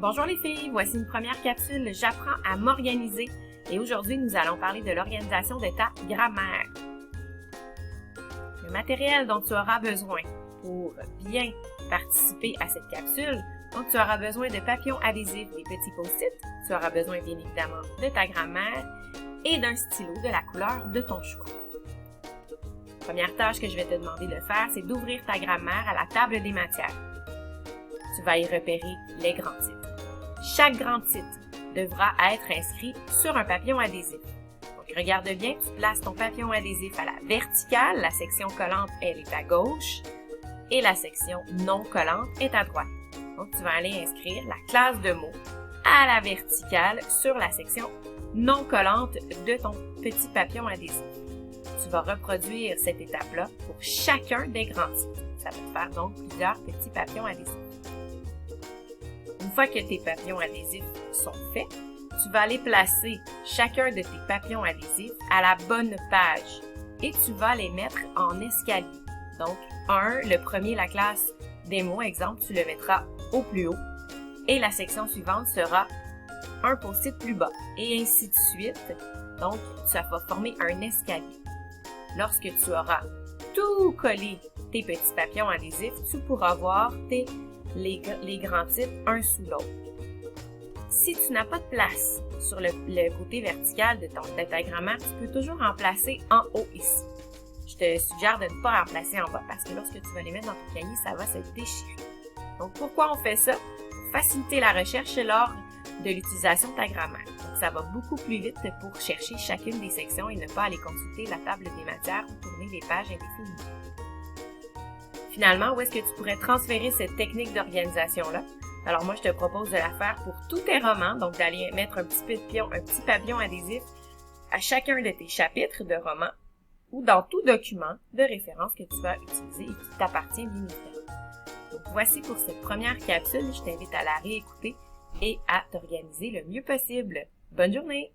Bonjour les filles, voici une première capsule J'apprends à m'organiser et aujourd'hui nous allons parler de l'organisation de ta grammaire. Le matériel dont tu auras besoin pour bien participer à cette capsule, donc tu auras besoin de papillons adhésifs, des petits post-it, tu auras besoin bien évidemment de ta grammaire et d'un stylo de la couleur de ton choix. La première tâche que je vais te demander de faire, c'est d'ouvrir ta grammaire à la table des matières. Tu vas y repérer les grands titres. Chaque grand titre devra être inscrit sur un papillon adhésif. Donc, regarde bien, tu places ton papillon adhésif à la verticale, la section collante, elle est à gauche, et la section non collante est à droite. Donc, tu vas aller inscrire la classe de mots à la verticale sur la section non collante de ton petit papillon adhésif. Tu vas reproduire cette étape-là pour chacun des grands titres. Ça va te faire donc plusieurs petits papillons adhésifs. Une fois que tes papillons adhésifs sont faits, tu vas aller placer chacun de tes papillons adhésifs à la bonne page et tu vas les mettre en escalier. Donc, le premier, la classe des mots, exemple, tu le mettras au plus haut et la section suivante sera un post-it plus bas et ainsi de suite. Donc, ça va former un escalier. Lorsque tu auras tout collé tes petits papillons adhésifs, tu pourras voir les grands titres un sous l'autre. Si tu n'as pas de place sur le côté vertical de ta grammaire, tu peux toujours en placer en haut ici. Je te suggère de ne pas en placer en bas parce que lorsque tu vas les mettre dans ton cahier, ça va se déchirer. Donc pourquoi on fait ça? Pour faciliter la recherche lors de l'utilisation de ta grammaire. Donc ça va beaucoup plus vite pour chercher chacune des sections et ne pas aller consulter la table des matières ou tourner les pages indéfiniment. Finalement, où est-ce que tu pourrais transférer cette technique d'organisation-là? Alors moi, je te propose de la faire pour tous tes romans, donc d'aller mettre un petit papillon adhésif à chacun de tes chapitres de romans ou dans tout document de référence que tu vas utiliser et qui t'appartient bien évidemment. Donc voici pour cette première capsule, je t'invite à la réécouter et à t'organiser le mieux possible. Bonne journée!